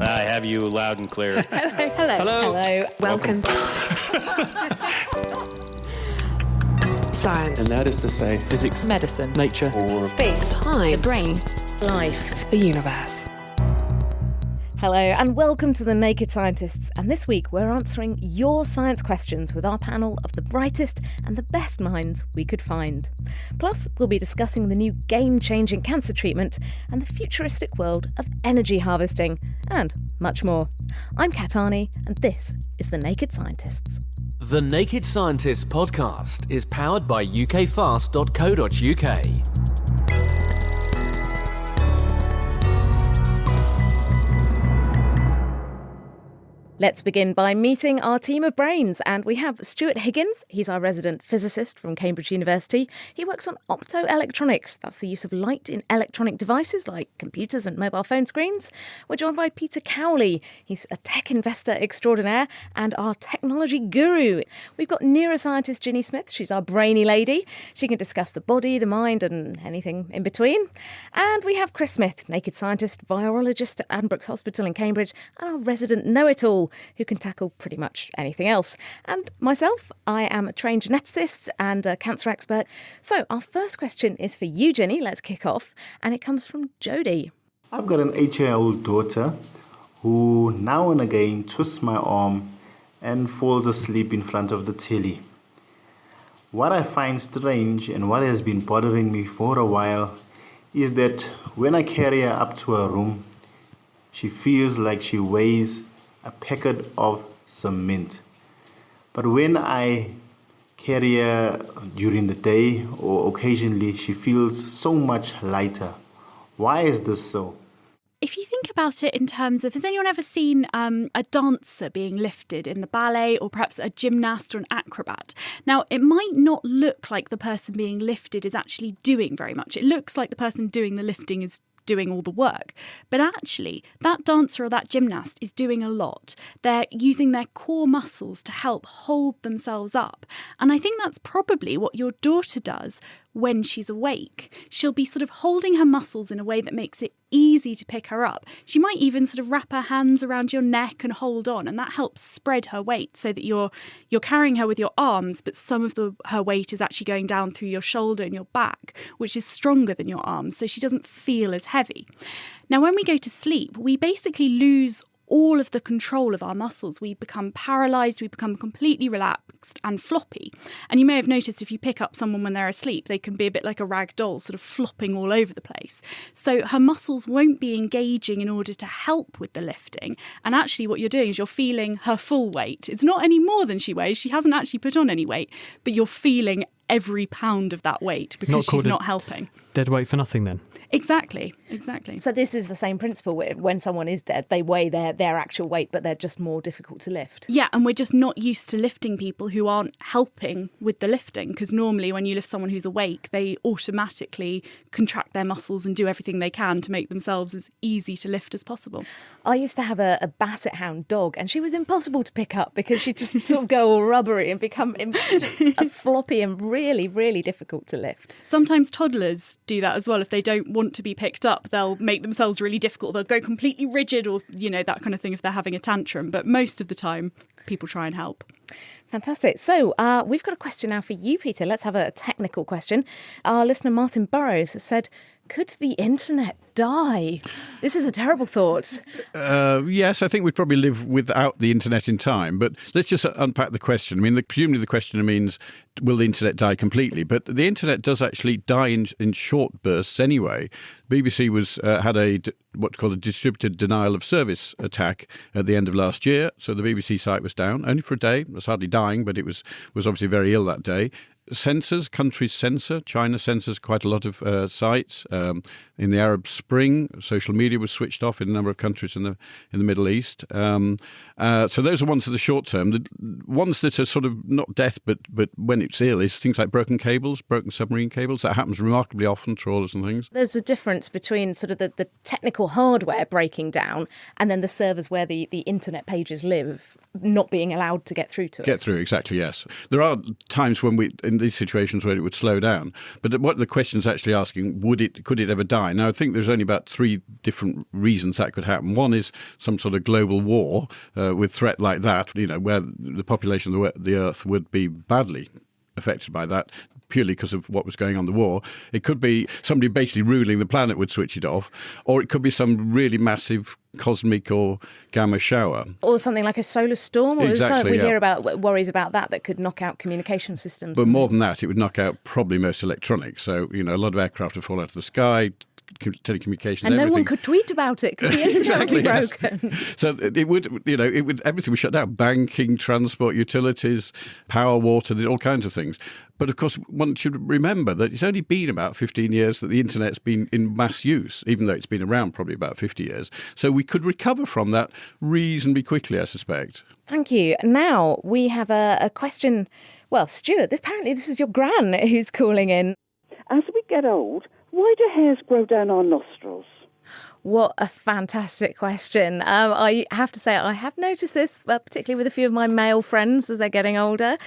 I have you loud and clear. Hello. Welcome. Science. And that is to say, physics, medicine, nature, or space, time, the brain, life, the universe. Hello and welcome to The Naked Scientists, and this week we're answering your science questions with our panel of the brightest and the best minds we could find. Plus, we'll be discussing the new game-changing cancer treatment and the futuristic world of energy harvesting, and much more. I'm Kat Arney, and this is The Naked Scientists. The Naked Scientists podcast is powered by ukfast.co.uk. Let's begin by meeting our team of brains, and we have Stuart Higgins. He's our resident physicist from Cambridge University. He works on optoelectronics, that's the use of light in electronic devices like computers and mobile phone screens. We're joined by Peter Cowley. He's a tech investor extraordinaire and our technology guru. We've got neuroscientist Ginny Smith. She's our brainy lady. She can discuss the body, the mind and anything in between. And we have Chris Smith, naked scientist, virologist at Addenbrooke's Hospital in Cambridge, and our resident know-it-all, who can tackle pretty much anything else. And myself, I am a trained geneticist and a cancer expert. So our first question is for you, Ginny. Let's kick off. And it comes from Jodie. I've got an 8-year-old daughter who now and again twists my arm and falls asleep in front of the telly. What I find strange and what has been bothering me for a while is that when I carry her up to her room, she feels like she weighs a packet of cement. But when I carry her during the day or occasionally, she feels so much lighter. Why is this so? If you think about it in terms of, has anyone ever seen a dancer being lifted in the ballet, or perhaps a gymnast or an acrobat? Now, it might not look like the person being lifted is actually doing very much. It looks like the person doing the lifting is doing all the work. But actually, that dancer or that gymnast is doing a lot. They're using their core muscles to help hold themselves up. And I think that's probably what your daughter does when she's awake. She'll be sort of holding her muscles in a way that makes it easy to pick her up. She might even sort of wrap her hands around your neck and hold on, and that helps spread her weight so that you're carrying her with your arms, but some of her weight is actually going down through your shoulder and your back, which is stronger than your arms, so she doesn't feel as heavy. Now, when we go to sleep, we basically lose all of the control of our muscles. We become paralysed, we become completely relaxed and floppy. And you may have noticed if you pick up someone when they're asleep, they can be a bit like a rag doll, sort of flopping all over the place. So her muscles won't be engaging in order to help with the lifting. And actually what you're doing is you're feeling her full weight. It's not any more than she weighs. She hasn't actually put on any weight, but you're feeling every pound of that weight because she's not helping. Dead weight for nothing then? Exactly. So this is the same principle. When someone is dead, they weigh their actual weight, but they're just more difficult to lift. Yeah, and we're just not used to lifting people who aren't helping with the lifting, because normally when you lift someone who's awake, they automatically contract their muscles and do everything they can to make themselves as easy to lift as possible. I used to have a basset hound dog, and she was impossible to pick up because she'd just sort of go all rubbery and become just floppy and really, really difficult to lift. Sometimes toddlers do that as well. If they don't want to be picked up, they'll make themselves really difficult. They'll go completely rigid or, that kind of thing if they're having a tantrum. But most of the time, people try and help. Fantastic. So we've got a question now for you, Peter. Let's have a technical question. Our listener, Martin Burrows, has said, could the internet die? This is a terrible thought. Yes, I think we'd probably live without the internet in time. But let's just unpack the question. I mean, presumably the question means, will the internet die completely? But the internet does actually die in short bursts anyway. BBC had what's called a distributed denial of service attack at the end of last year. So the BBC site was down only for a day. It was hardly dying, but it was obviously very ill that day. Countries censor. China censors quite a lot of sites. In the Arab Spring, social media was switched off in a number of countries in the Middle East. So those are ones of the short term. The ones that are sort of not death, but when it's ill, is things like broken submarine cables. That happens remarkably often, trawlers and things. There's a difference between sort of the technical hardware breaking down and then the servers where the internet pages live. not being allowed to get through to us. Get through, exactly, yes. There are times when in these situations where it would slow down. But what the question's actually asking, could it ever die? Now, I think there's only about 3 different reasons that could happen. One is some sort of global war with threat like that, where the population of the Earth would be badly affected by that, purely because of what was going on in the war. It could be somebody basically ruling the planet would switch it off, or it could be some really massive cosmic or gamma shower. Or something like a solar storm. Exactly, we hear about worries about that could knock out communication systems. But more than that, it would knock out probably most electronics. So, a lot of aircraft would fall out of the sky, telecommunications, and everything. No one could tweet about it because the internet would be broken. Yes. So it would, everything would shut down. Banking, transport, utilities, power, water, all kinds of things. But of course, one should remember that it's only been about 15 years that the internet's been in mass use, even though it's been around probably about 50 years. So we could recover from that reasonably quickly, I suspect. Thank you. Now we have a question. Well, Stuart, apparently this is your gran who's calling in. As we get old, why do hairs grow down our nostrils? What a fantastic question. I have to say, I have noticed this, particularly with a few of my male friends as they're getting older.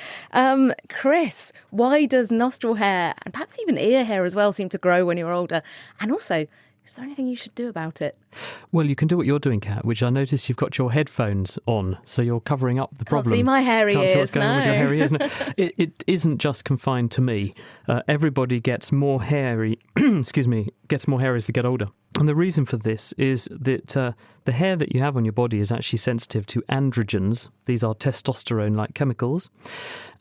Chris, why does nostril hair, and perhaps even ear hair as well, seem to grow when you're older? And also, is there anything you should do about it? Well, you can do what you're doing, Kat, which I noticed you've got your headphones on, so you're covering up the problem. Can't see my hairy Can't ears, see what's going on with your hairy ears. No. It isn't just confined to me. Everybody gets more hairy, gets more hair as they get older. And the reason for this is that the hair that you have on your body is actually sensitive to androgens. These are testosterone-like chemicals.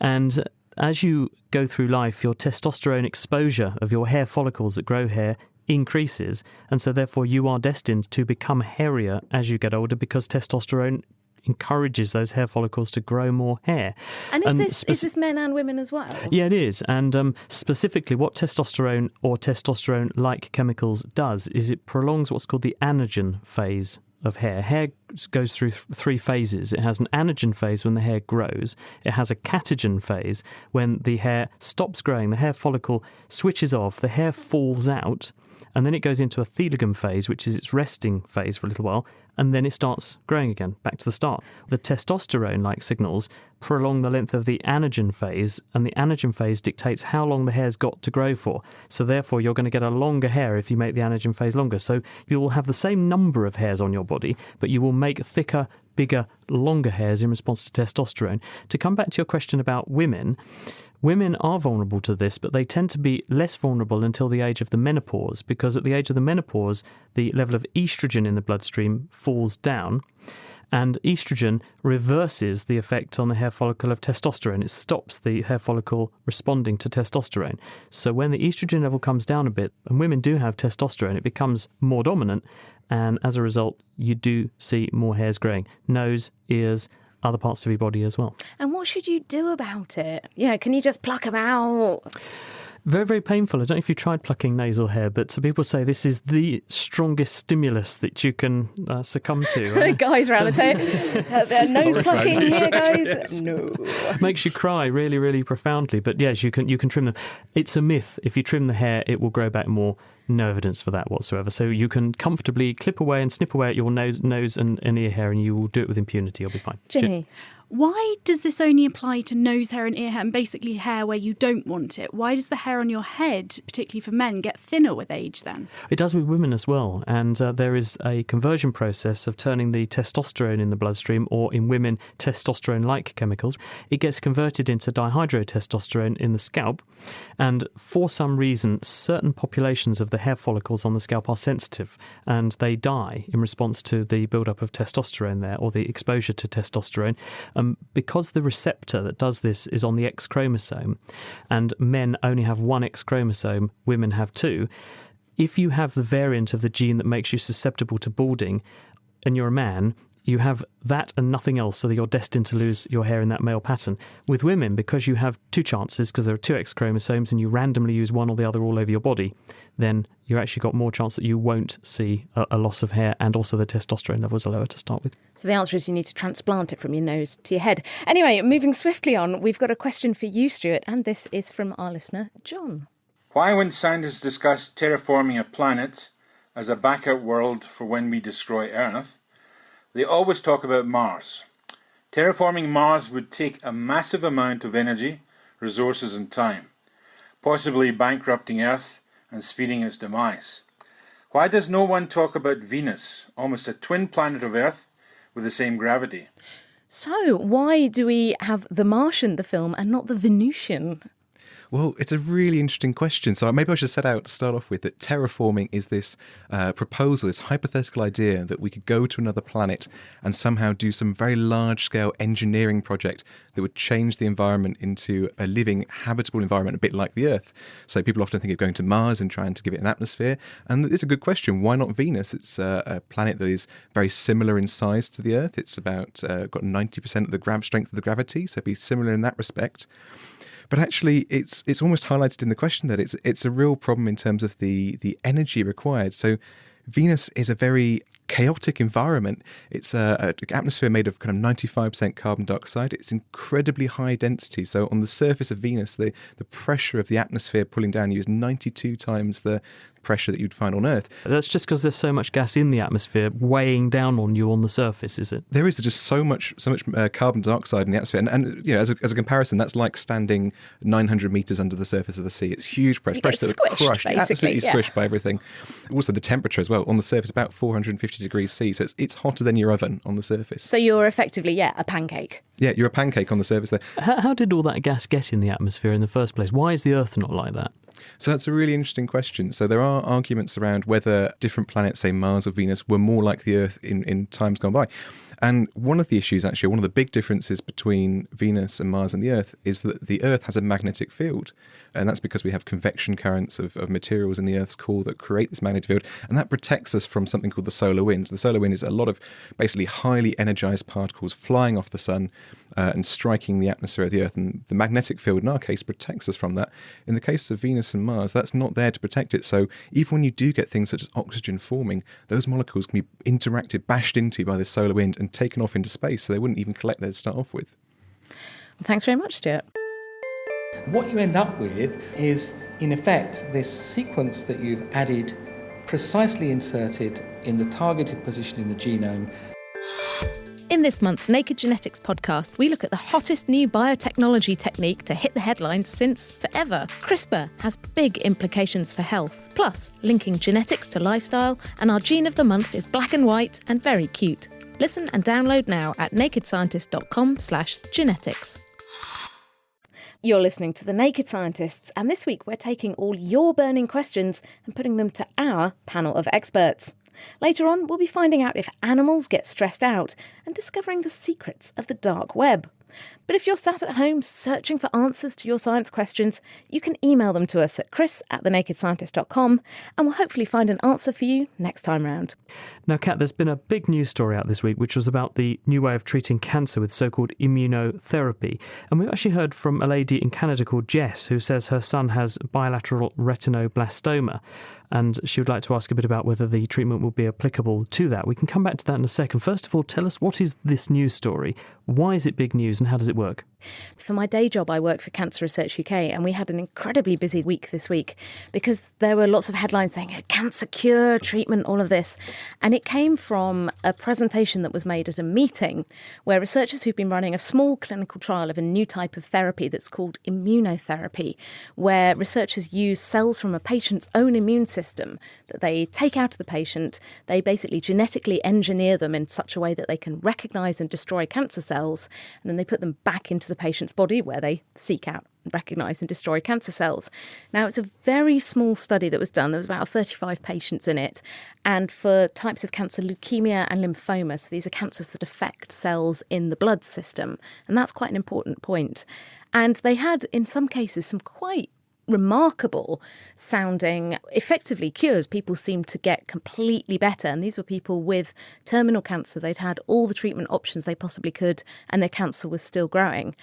And as you go through life, your testosterone exposure of your hair follicles that grow hair increases, and so therefore you are destined to become hairier as you get older because testosterone encourages those hair follicles to grow more hair. And is this men and women as well? Yeah, it is. And specifically what testosterone or testosterone-like chemicals does is it prolongs what's called the anagen phase of hair. Hair goes through 3 phases. It has an anagen phase when the hair grows. It has a catagen phase when the hair stops growing. The hair follicle switches off, the hair falls out, and then it goes into a telogen phase, which is its resting phase for a little while, and then it starts growing again, back to the start. The testosterone-like signals prolong the length of the anagen phase, and the anagen phase dictates how long the hair's got to grow for. So therefore, you're going to get a longer hair if you make the anagen phase longer. So you'll have the same number of hairs on your body, but you will make thicker, bigger, longer hairs in response to testosterone. To come back to your question about women are vulnerable to this, but they tend to be less vulnerable until the age of the menopause, because at the age of the menopause, the level of estrogen in the bloodstream falls down, and estrogen reverses the effect on the hair follicle of testosterone. It stops the hair follicle responding to testosterone. So when the estrogen level comes down a bit, and women do have testosterone, it becomes more dominant, and as a result, you do see more hairs growing. Nose, ears, other parts of your body as well. And what should you do about it? Can you just pluck them out? Very, very painful. I don't know if you've tried plucking nasal hair, but some people say this is the strongest stimulus that you can succumb to. Right? Guys around the table. Nose plucking here, guys. No. Makes you cry really, really profoundly. But yes, you can trim them. It's a myth. If you trim the hair, it will grow back more. No evidence for that whatsoever. So you can comfortably clip away and snip away at your nose and ear hair, and you will do it with impunity. You'll be fine. Ginny. Why does this only apply to nose hair and ear hair and basically hair where you don't want it? Why does the hair on your head, particularly for men, get thinner with age then? It does with women as well. And there is a conversion process of turning the testosterone in the bloodstream, or in women, testosterone-like chemicals. It gets converted into dihydrotestosterone in the scalp. And for some reason, certain populations of the hair follicles on the scalp are sensitive, and they die in response to the buildup of testosterone there, or the exposure to testosterone. Because the receptor that does this is on the X chromosome, and men only have 1 X chromosome, women have 2, if you have the variant of the gene that makes you susceptible to balding, and you're a man, you have that and nothing else, so that you're destined to lose your hair in that male pattern. With women, because you have 2 chances, because there are 2 X chromosomes and you randomly use one or the other all over your body, then you actually got more chance that you won't see a loss of hair, and also the testosterone levels are lower to start with. So the answer is you need to transplant it from your nose to your head. Anyway, moving swiftly on, we've got a question for you, Stuart, and this is from our listener, John. Why, when scientists discuss terraforming a planet as a backup world for when we destroy Earth, they always talk about Mars? Terraforming Mars would take a massive amount of energy, resources and time, possibly bankrupting Earth and speeding its demise. Why does no one talk about Venus, almost a twin planet of Earth with the same gravity? So, why do we have The Martian, the film, and not The Venusian? Well, it's a really interesting question. So maybe I should start off with that terraforming is this proposal, this hypothetical idea that we could go to another planet and somehow do some very large-scale engineering project that would change the environment into a living, habitable environment, a bit like the Earth. So people often think of going to Mars and trying to give it an atmosphere. And it's a good question. Why not Venus? It's a planet that is very similar in size to the Earth. It's about got 90% of the strength of the gravity, so it'd be similar in that respect. But actually, it's almost highlighted in the question that it's a real problem in terms of the energy required. So Venus is a very chaotic environment. It's an atmosphere made of kind of 95% carbon dioxide. It's incredibly high density. So on the surface of Venus, the pressure of the atmosphere pulling down you is 92 times the pressure that you'd find on Earth. That's just because there's so much gas in the atmosphere weighing down on you on the surface, is it? There is just so much carbon dioxide in the atmosphere. And you know, as a comparison, that's like standing 900 metres under the surface of the sea. It's huge pressure. You get squished, basically. Absolutely squished by everything. Also, the temperature as well. On the surface, about 450 degrees C. So it's hotter than your oven on the surface. So you're effectively, a pancake. Yeah, you're a pancake on the surface there. How did all that gas get in the atmosphere in the first place? Why is the Earth not like that? So that's a really interesting question. So there are arguments around whether different planets, say Mars or Venus, were more like the Earth in times gone by. And one of the issues, actually, one of the big differences between Venus and Mars and the Earth is that the Earth has a magnetic field. And that's because we have convection currents of materials in the Earth's core that create this magnetic field. And that protects us from something called the solar wind. The solar wind is a lot of basically highly energized particles flying off the sun and striking the atmosphere of the Earth. And the magnetic field, in our case, protects us from that. In the case of Venus and Mars, that's not there to protect it. So even when you do get things such as oxygen forming, those molecules can be interacted, bashed into by the solar wind and taken off into space. So they wouldn't even collect there to start off with. Thanks very much, Stuart. What you end up with is, in effect, this sequence that you've added, precisely inserted in the targeted position in the genome. In this month's Naked Genetics podcast, we look at the hottest new biotechnology technique to hit the headlines since forever. CRISPR has big implications for health, plus linking genetics to lifestyle, and our gene of the month is black and white and very cute. Listen and download now at nakedscientist.com/genetics. You're listening to The Naked Scientists, and this week we're taking all your burning questions and putting them to our panel of experts. Later on, we'll be finding out if animals get stressed out and discovering the secrets of the dark web. But if you're sat at home searching for answers to your science questions, you can email them to us at chris@thenakedscientist.com, and we'll hopefully find an answer for you next time round. Now, Kat, there's been a big news story out this week, which was about the new way of treating cancer with so-called immunotherapy. And we've actually heard from a lady in Canada called Jess, who says her son has bilateral retinoblastoma. And she would like to ask a bit about whether the treatment will be applicable to that. We can come back to that in a second. First of all, tell us, what is this news story? Why is it big news and how does it work? For my day job, I work for Cancer Research UK, and we had an incredibly busy week this week because there were lots of headlines saying cancer cure, treatment, all of this. And it came from a presentation that was made at a meeting where researchers who've been running a small clinical trial of a new type of therapy that's called immunotherapy, where researchers use cells from a patient's own immune system that they take out of the patient. They basically genetically engineer them in such a way that they can recognise and destroy cancer cells, and then they put them back into the patient's body where they seek out, recognise and destroy cancer cells. Now, it's a very small study that was done. There was about 35 patients in it, and for types of cancer, leukemia and lymphoma. So these are cancers that affect cells in the blood system, and that's quite an important point. And they had, in some cases, some quite remarkable sounding, effectively cures. People seemed to get completely better. And these were people with terminal cancer. They'd had all the treatment options they possibly could, and their cancer was still growing.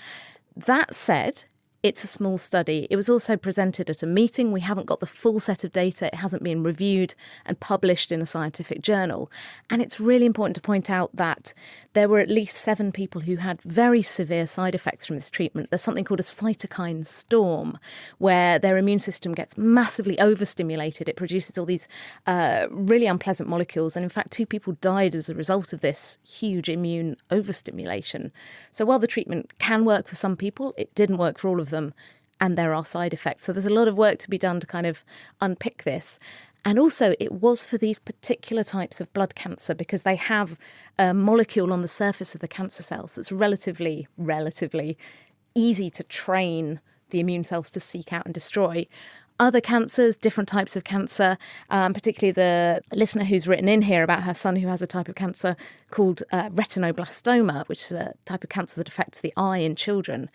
That said, It's a small study. It was also presented at a meeting. We haven't got the full set of data. It hasn't been reviewed and published in a scientific journal. And it's really important to point out that there were at least 7 people who had very severe side effects from this treatment. There's something called a cytokine storm, where their immune system gets massively overstimulated. It produces all these really unpleasant molecules. And in fact, 2 people died as a result of this huge immune overstimulation. So while the treatment can work for some people, it didn't work for all of them. And there are side effects. So there's a lot of work to be done to kind of unpick this. And also, it was for these particular types of blood cancer because they have a molecule on the surface of the cancer cells that's relatively easy to train the immune cells to seek out and destroy. Other cancers, different types of cancer, particularly the listener who's written in here about her son who has a type of cancer called retinoblastoma, which is a type of cancer that affects the eye in children.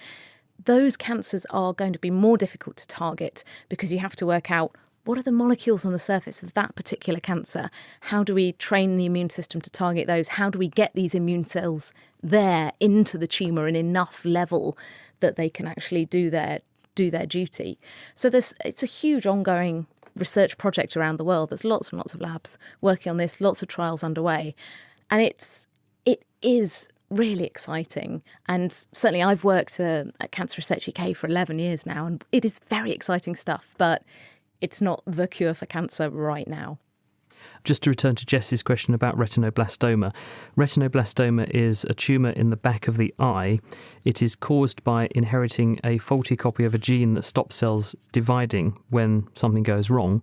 Those cancers are going to be more difficult to target because you have to work out what are the molecules on the surface of that particular cancer? How do we train the immune system to target those? How do we get these immune cells there into the tumour in enough level that they can actually do their duty? So it's a huge ongoing research project around the world. There's lots and lots of labs working on this, lots of trials underway. And it is really exciting. And certainly I've worked at Cancer Research UK for 11 years now, and it is very exciting stuff, but it's not the cure for cancer right now. Just to return to Jess's question about retinoblastoma. Retinoblastoma is a tumour in the back of the eye. It is caused by inheriting a faulty copy of a gene that stops cells dividing when something goes wrong.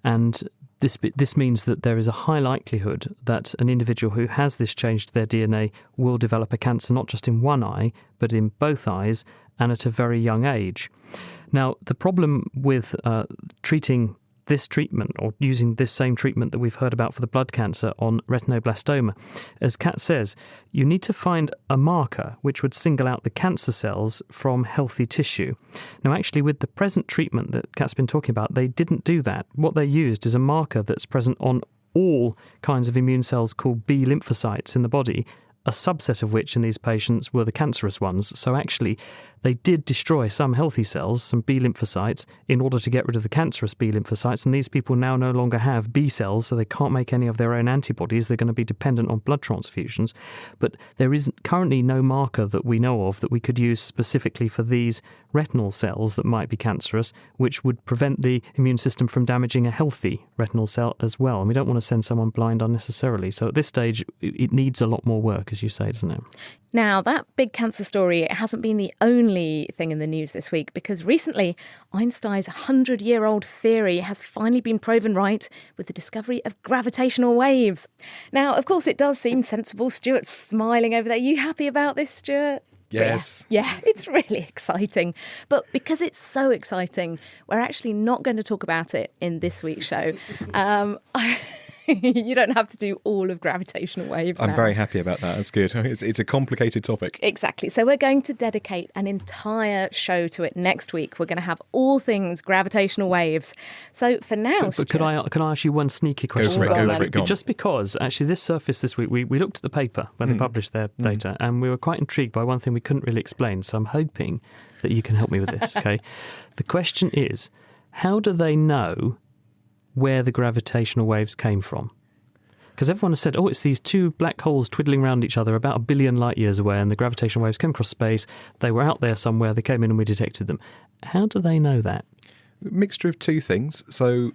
And this means that there is a high likelihood that an individual who has this change to their DNA will develop a cancer not just in one eye, but in both eyes and at a very young age. Now, the problem with treating this treatment or using this same treatment that we've heard about for the blood cancer on retinoblastoma, as Kat says, you need to find a marker which would single out the cancer cells from healthy tissue. Now, actually, with the present treatment that Kat's been talking about, they didn't do that. What they used is a marker that's present on all kinds of immune cells called B lymphocytes in the body, a subset of which in these patients were the cancerous ones. So actually, they did destroy some healthy cells, some B lymphocytes, in order to get rid of the cancerous B lymphocytes. And these people now no longer have B cells, so they can't make any of their own antibodies. They're going to be dependent on blood transfusions. But there is currently no marker that we know of that we could use specifically for these retinal cells that might be cancerous, which would prevent the immune system from damaging a healthy retinal cell as well. And we don't want to send someone blind unnecessarily. So at this stage, it needs a lot more work, as you say, doesn't it? Now, that big cancer story, it hasn't been the only thing in the news this week, because recently Einstein's 100-year-old theory has finally been proven right with the discovery of gravitational waves. Now, of course, it does seem sensible. Stuart's smiling over there. Are you happy about this, Stuart? Yes. Yeah, it's really exciting. But because it's so exciting, we're actually not going to talk about it in this week's show. You don't have to do all of gravitational waves I'm now. very happy about that. That's good. It's a complicated topic. Exactly. So we're going to dedicate an entire show to it next week. We're going to have all things gravitational waves. So for now... But could I ask you one sneaky question? Go for it. Just because, actually, this surfaced this week. We looked at the paper when they published their data, and we were quite intrigued by one thing we couldn't really explain. So I'm hoping that you can help me with this, okay? The question is, how do they know where the gravitational waves came from? Because everyone has said, it's these 2 black holes twiddling around each other about 1 billion light years away, and the gravitational waves came across space. They were out there somewhere. They came in and we detected them. How do they know that? Mixture of 2 things. So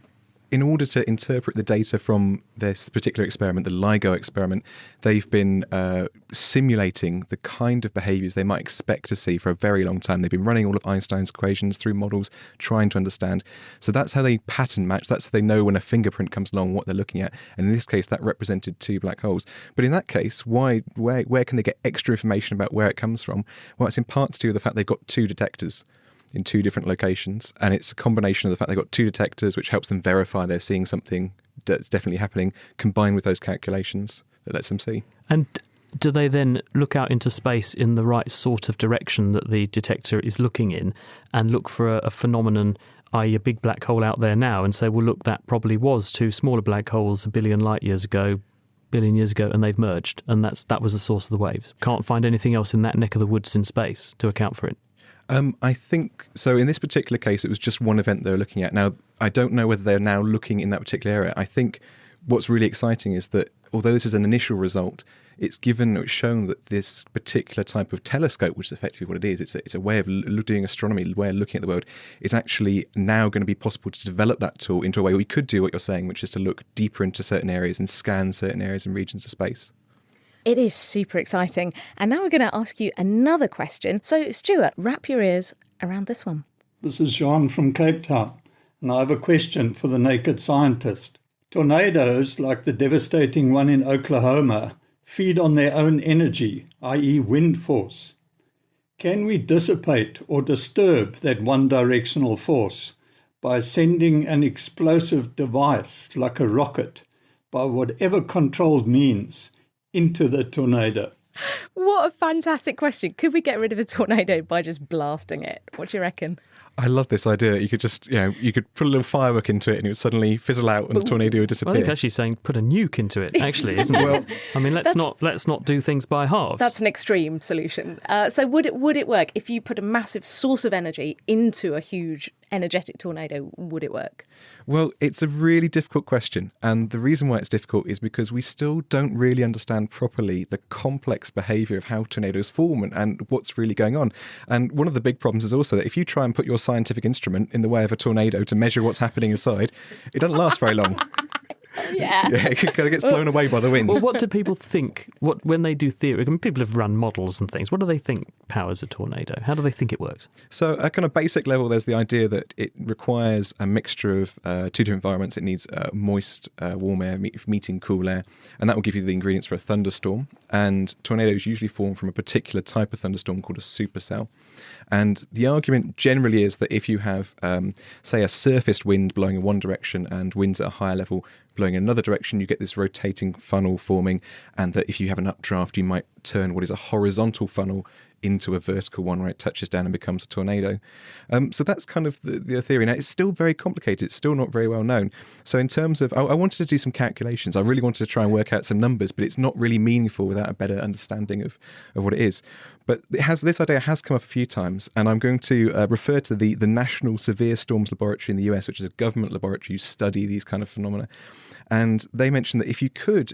in order to interpret the data from this particular experiment, the LIGO experiment, they've been simulating the kind of behaviours they might expect to see for a very long time. They've been running all of Einstein's equations through models, trying to understand. So that's how they pattern match. That's how they know when a fingerprint comes along what they're looking at. And in this case, that represented 2 black holes. But in that case, where can they get extra information about where it comes from? Well, it's in part to do with the fact they've got 2 detectors in 2 different locations, and it's a combination of the fact they've got 2 detectors, which helps them verify they're seeing something that's definitely happening, combined with those calculations that lets them see. And do they then look out into space in the right sort of direction that the detector is looking in and look for a phenomenon, i.e. a big black hole out there now, and say, well, look, that probably was 2 smaller black holes 1 billion light years ago, billion years ago, and they've merged, and that was the source of the waves? Can't find anything else in that neck of the woods in space to account for it. I think so. In this particular case, it was just one event they were looking at. Now, I don't know whether they're now looking in that particular area. I think what's really exciting is that although this is an initial result, it's shown that this particular type of telescope, which is effectively what it is, it's a way of doing astronomy, a way of looking at the world, is actually now going to be possible to develop that tool into a way we could do what you're saying, which is to look deeper into certain areas and scan certain areas and regions of space. It is super exciting. And now we're going to ask you another question. So, Stuart, wrap your ears around this one. This is Jean from Cape Town, and I have a question for the naked scientist. Tornadoes, like the devastating one in Oklahoma, feed on their own energy, i.e. wind force. Can we dissipate or disturb that one-directional force by sending an explosive device, like a rocket, by whatever controlled means, into the tornado? What a fantastic question. Could we get rid of a tornado by just blasting it? What do you reckon? I love this idea. You could just, you could put a little firework into it and it would suddenly fizzle out and the tornado would disappear. Well, I think actually saying put a nuke into it, actually, isn't it? Well, I mean, let's not do things by halves. That's an extreme solution. So would it work if you put a massive source of energy into a huge energetic tornado? Would it work? Well, it's a really difficult question. And the reason why it's difficult is because we still don't really understand properly the complex behaviour of how tornadoes form and what's really going on. And one of the big problems is also that if you try and put your scientific instrument in the way of a tornado to measure what's happening inside, it doesn't last very long. Yeah. It kind of gets blown away by the wind. Well, what do people think when they do theory? I mean, people have run models and things. What do they think powers a tornado? How do they think it works? So at kind of basic level, there's the idea that it requires a mixture of two different environments. It needs moist, warm air meeting cool air, and that will give you the ingredients for a thunderstorm. And tornadoes usually form from a particular type of thunderstorm called a supercell. And the argument generally is that if you have, say, a surfaced wind blowing in one direction and winds at a higher level blowing in another direction, you get this rotating funnel forming, and that if you have an updraft, you might turn what is a horizontal funnel into a vertical one where it touches down and becomes a tornado. So that's kind of the theory. Now, it's still very complicated. It's still not very well known. So in terms of, I wanted to do some calculations. I really wanted to try and work out some numbers, but it's not really meaningful without a better understanding of what it is. But this idea has come up a few times, and I'm going to refer to the National Severe Storms Laboratory in the US, which is a government laboratory who study these kind of phenomena. And they mentioned that if you could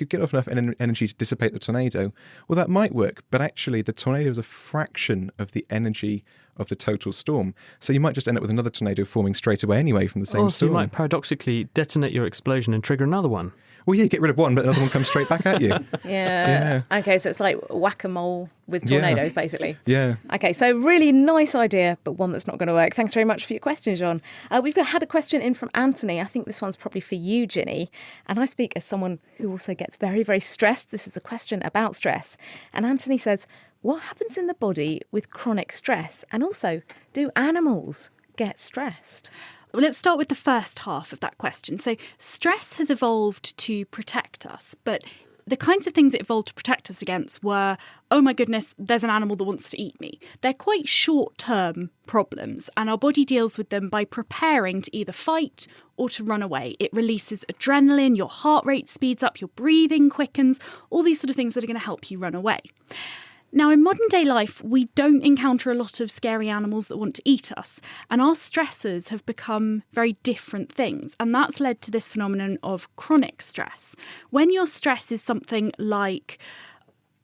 get off enough energy to dissipate the tornado, well, that might work. But actually, the tornado is a fraction of the energy of the total storm. So you might just end up with another tornado forming straight away anyway from the same storm. So you might paradoxically detonate your explosion and trigger another one. Well, yeah, you get rid of one, but another one comes straight back at you. Yeah. Okay, so it's like whack-a-mole with tornadoes, basically. Yeah. Okay, so really nice idea, but one that's not going to work. Thanks very much for your question, John. We've had a question in from Anthony. I think this one's probably for you, Ginny. And I speak as someone who also gets very, very stressed. This is a question about stress. And Anthony says, what happens in the body with chronic stress? And also, do animals get stressed? Well, let's start with the first half of that question. So stress has evolved to protect us, but the kinds of things it evolved to protect us against were, oh my goodness, there's an animal that wants to eat me. They're quite short-term problems, and our body deals with them by preparing to either fight or to run away. It releases adrenaline, your heart rate speeds up, your breathing quickens, all these sort of things that are going to help you run away. Now, in modern day life, we don't encounter a lot of scary animals that want to eat us, and our stressors have become very different things, and that's led to this phenomenon of chronic stress. When your stress is something like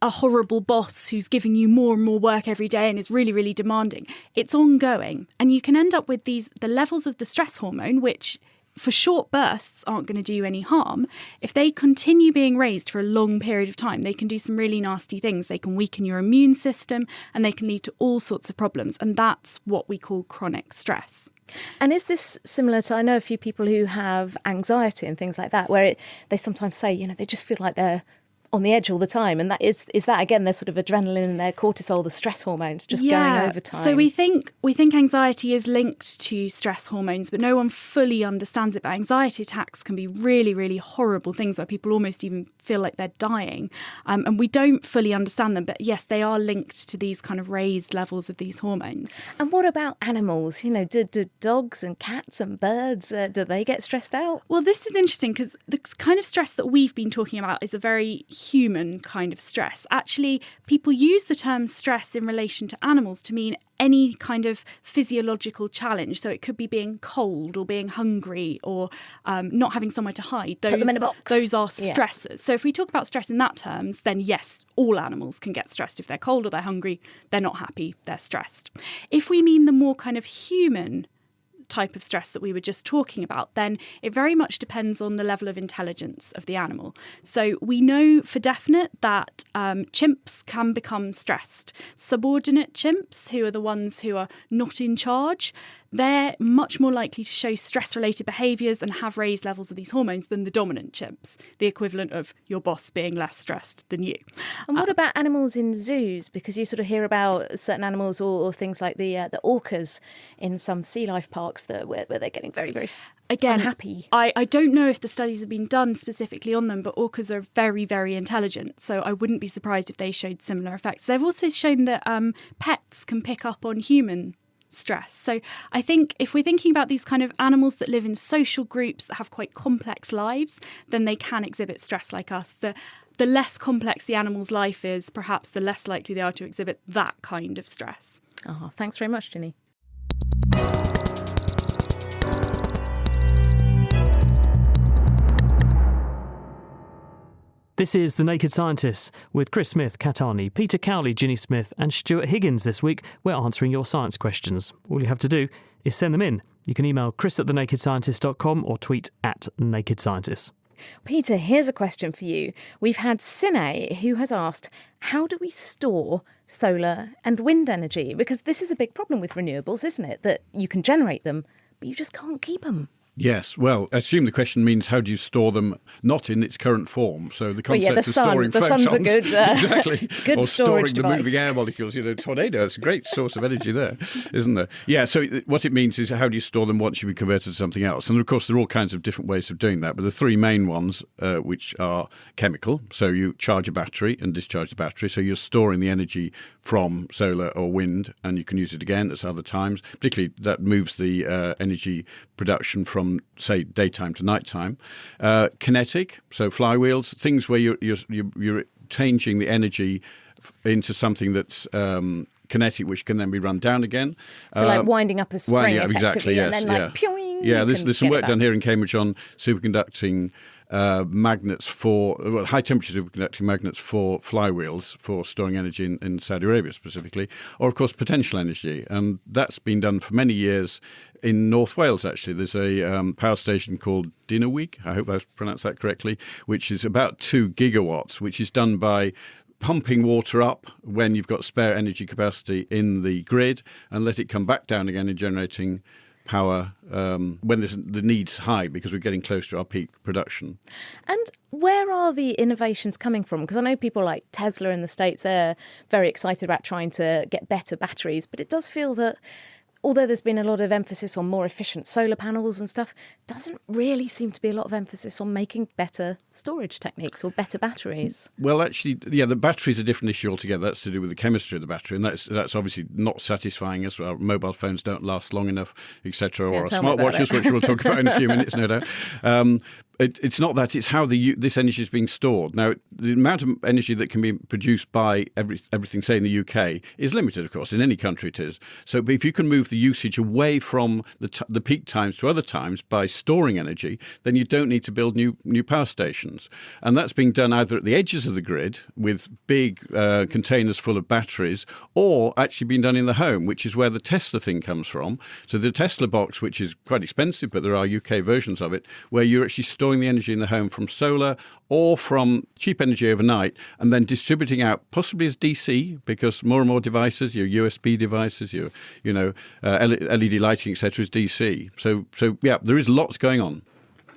a horrible boss who's giving you more and more work every day and is really, really demanding, it's ongoing, and you can end up with the levels of the stress hormone, which for short bursts aren't going to do you any harm. If they continue being raised for a long period of time, they can do some really nasty things. They can weaken your immune system and they can lead to all sorts of problems. And that's what we call chronic stress. And is this similar to, I know a few people who have anxiety and things like that, where they sometimes say, they just feel like they're on the edge all the time, and that is that again their sort of adrenaline and their cortisol, the stress hormones, just going over time. So we think anxiety is linked to stress hormones, but no one fully understands it. But anxiety attacks can be really, really horrible things where people almost even feel like they're dying, and we don't fully understand them. But yes, they are linked to these kind of raised levels of these hormones. And what about animals? Do dogs and cats and birds, do they get stressed out? Well, this is interesting because the kind of stress that we've been talking about is a very human kind of stress. Actually, people use the term stress in relation to animals to mean any kind of physiological challenge. So it could be being cold or being hungry or not having somewhere to hide. Put them in a box. Those are stressors. So if we talk about stress in that terms, then yes, all animals can get stressed. If they're cold or they're hungry, they're not happy, they're stressed. If we mean the more kind of human type of stress that we were just talking about, then it very much depends on the level of intelligence of the animal. So we know for definite that chimps can become stressed. Subordinate chimps, who are the ones who are not in charge, they're much more likely to show stress-related behaviours and have raised levels of these hormones than the dominant chimps, the equivalent of your boss being less stressed than you. And what about animals in zoos? Because you sort of hear about certain animals or things like the orcas in some sea life parks where they're getting very, very unhappy. I don't know if the studies have been done specifically on them, but orcas are very, very intelligent, so I wouldn't be surprised if they showed similar effects. They've also shown that pets can pick up on human stress. So I think if we're thinking about these kind of animals that live in social groups that have quite complex lives, then they can exhibit stress like us. The less complex the animal's life is, perhaps the less likely they are to exhibit that kind of stress. Oh, thanks very much, Ginny. This is The Naked Scientists with Chris Smith, Kat Arney, Peter Cowley, Ginny Smith and Stuart Higgins. This week we're answering your science questions. All you have to do is send them in. You can email chris@thenakedscientist.com or tweet @nakedscientists. Peter, here's a question for you. We've had Sine, who has asked, how do we store solar and wind energy? Because this is a big problem with renewables, isn't it? That you can generate them, but you just can't keep them. Yes, well, I assume the question means how do you store them not in its current form? So the concept of storing photons, sun's a good, exactly, good or storage storing device. the moving air molecules. Tornado, it's a great source of energy there, isn't there? Yeah, so what it means is how do you store them once you be converted to something else? And of course, there are all kinds of different ways of doing that, but the three main ones, which are chemical, so you charge a battery and discharge the battery, so you're storing the energy from solar or wind, and you can use it again at other times. Particularly, that moves the energy production from, say, daytime to nighttime. Kinetic, so flywheels, things where you're changing the energy into something that's kinetic, which can then be run down again. So like winding up a spring effectively, exactly, yes, and then like pew-ing, there's some work done here in Cambridge on superconducting magnets high temperature superconducting magnets for flywheels for storing energy in Saudi Arabia specifically, or of course potential energy, and that's been done for many years in North Wales. Actually, there's a power station called Dinorwig, I hope I pronounced that correctly, which is about 2 gigawatts, which is done by pumping water up when you've got spare energy capacity in the grid and let it come back down again and generating power when the need's high, because we're getting close to our peak production. And where are the innovations coming from? Because I know people like Tesla in the States, they're very excited about trying to get better batteries, but it does feel that although there's been a lot of emphasis on more efficient solar panels and stuff, doesn't really seem to be a lot of emphasis on making better storage techniques or better batteries. Well, actually, yeah, the battery's a different issue altogether. That's to do with the chemistry of the battery, and that's obviously not satisfying us. Our mobile phones don't last long enough, etc., or our smartwatches, which we'll talk about in a few minutes, no doubt. It's not that, it's how this energy is being stored. Now, the amount of energy that can be produced by everything, say, in the UK, is limited, of course. In any country it is. So but if you can move the usage away from the peak times to other times by storing energy, then you don't need to build new power stations. And that's being done either at the edges of the grid with big containers full of batteries, or actually being done in the home, which is where the Tesla thing comes from. So the Tesla box, which is quite expensive, but there are UK versions of it, where you're actually storing the energy in the home from solar or from cheap energy overnight, and then distributing out possibly as DC, because more and more devices, your USB devices, your LED lighting, etc., is DC. So yeah, there is lots going on.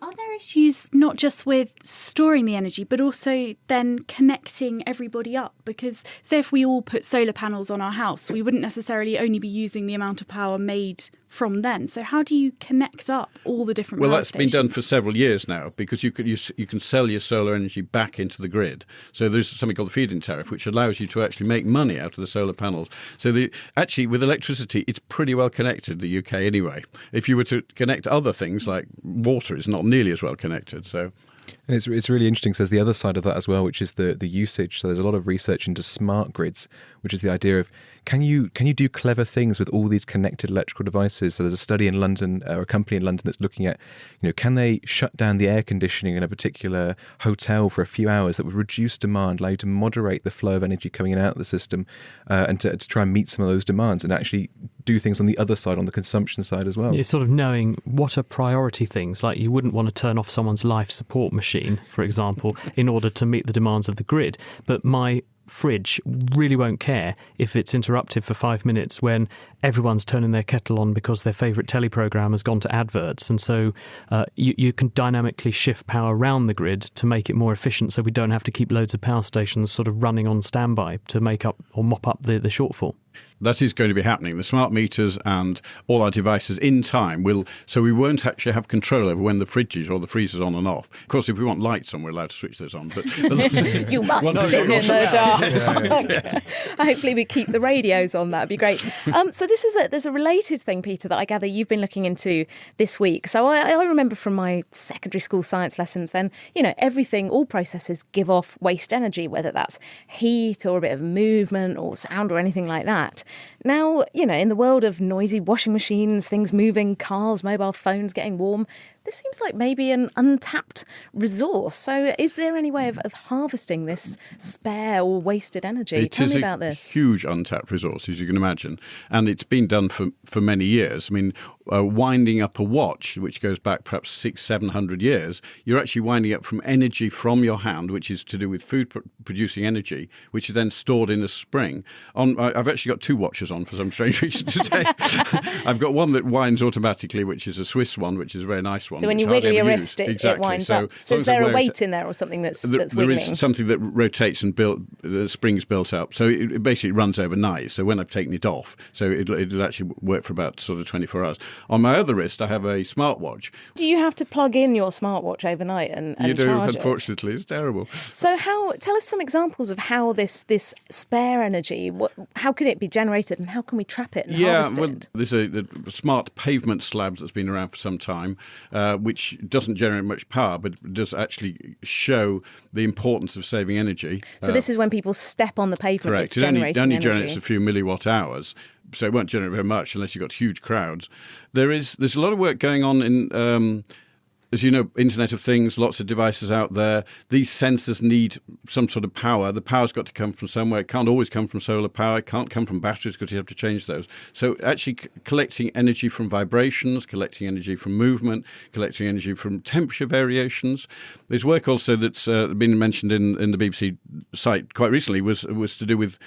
Are there issues not just with storing the energy, but also then connecting everybody up? Because say if we all put solar panels on our house, we wouldn't necessarily only be using the amount of power made from then. So how do you connect up all the different power stations? Well, that's been done for several years now, because you can sell your solar energy back into the grid. So there's something called the feed-in tariff, which allows you to actually make money out of the solar panels. So actually, with electricity, it's pretty well connected, the UK anyway. If you were to connect other things, like water, it's not nearly as well connected. So. And it's really interesting because there's the other side of that as well, which is the usage. So there's a lot of research into smart grids, which is the idea of can you do clever things with all these connected electrical devices? So there's a study in London, or a company in London that's looking at, can they shut down the air conditioning in a particular hotel for a few hours that would reduce demand, allow you to moderate the flow of energy coming in and out of the system, and to try and meet some of those demands and actually do things on the other side, on the consumption side as well. It's sort of knowing what are priority things. Like you wouldn't want to turn off someone's life support machine, for example, in order to meet the demands of the grid. But my fridge really won't care if it's interrupted for 5 minutes when everyone's turning their kettle on because their favourite telly programme has gone to adverts. And so you can dynamically shift power around the grid to make it more efficient, so we don't have to keep loads of power stations sort of running on standby to make up or mop up the shortfall. That is going to be happening. The smart meters and all our devices in time will, so we won't actually have control over when the fridges or the freezer's on and off. Of course, if we want lights on, we're allowed to switch those on. But you must sit in the dark. Hopefully we keep the radios on. That'd be great. So there's a related thing, Peter, that I gather you've been looking into this week. So I remember from my secondary school science lessons then, everything, all processes give off waste energy, whether that's heat or a bit of movement or sound or anything like that. Now, in the world of noisy washing machines, things moving, cars, mobile phones getting warm, this seems like maybe an untapped resource. So is there any way of harvesting this spare or wasted energy? Tell me about this. It is a huge untapped resource, as you can imagine. And it's been done for many years. I mean, winding up a watch, which goes back perhaps 600-700 years, you're actually winding up from energy from your hand, which is to do with food producing energy, which is then stored in a spring. I've actually got two watches on for some strange reason today. I've got one that winds automatically, which is a Swiss one, which is a very nice one. So when you wiggle your wrist, it winds up. So is there a weight in there or something that's wiggling? There is something that rotates and the spring's built up. So it basically runs overnight. So when I've taken it off, so it'll actually work for about sort of 24 hours. On my other wrist, I have a smartwatch. Do you have to plug in your smartwatch overnight and you do, charge unfortunately. It's terrible. So tell us some examples of how this spare energy, how can it be generated and how can we trap it and harvest it? There's a smart pavement slab that's been around for some time, which doesn't generate much power, but does actually show the importance of saving energy. So this is when people step on the pavement. Correct. It only generates a few milliwatt hours. So it won't generate very much unless you've got huge crowds. There's a lot of work going on in, as you know, Internet of Things, lots of devices out there. These sensors need some sort of power. The power's got to come from somewhere. It can't always come from solar power. It can't come from batteries because you have to change those. So actually collecting energy from vibrations, collecting energy from movement, collecting energy from temperature variations. There's work also that's been mentioned in the BBC site quite recently was to do with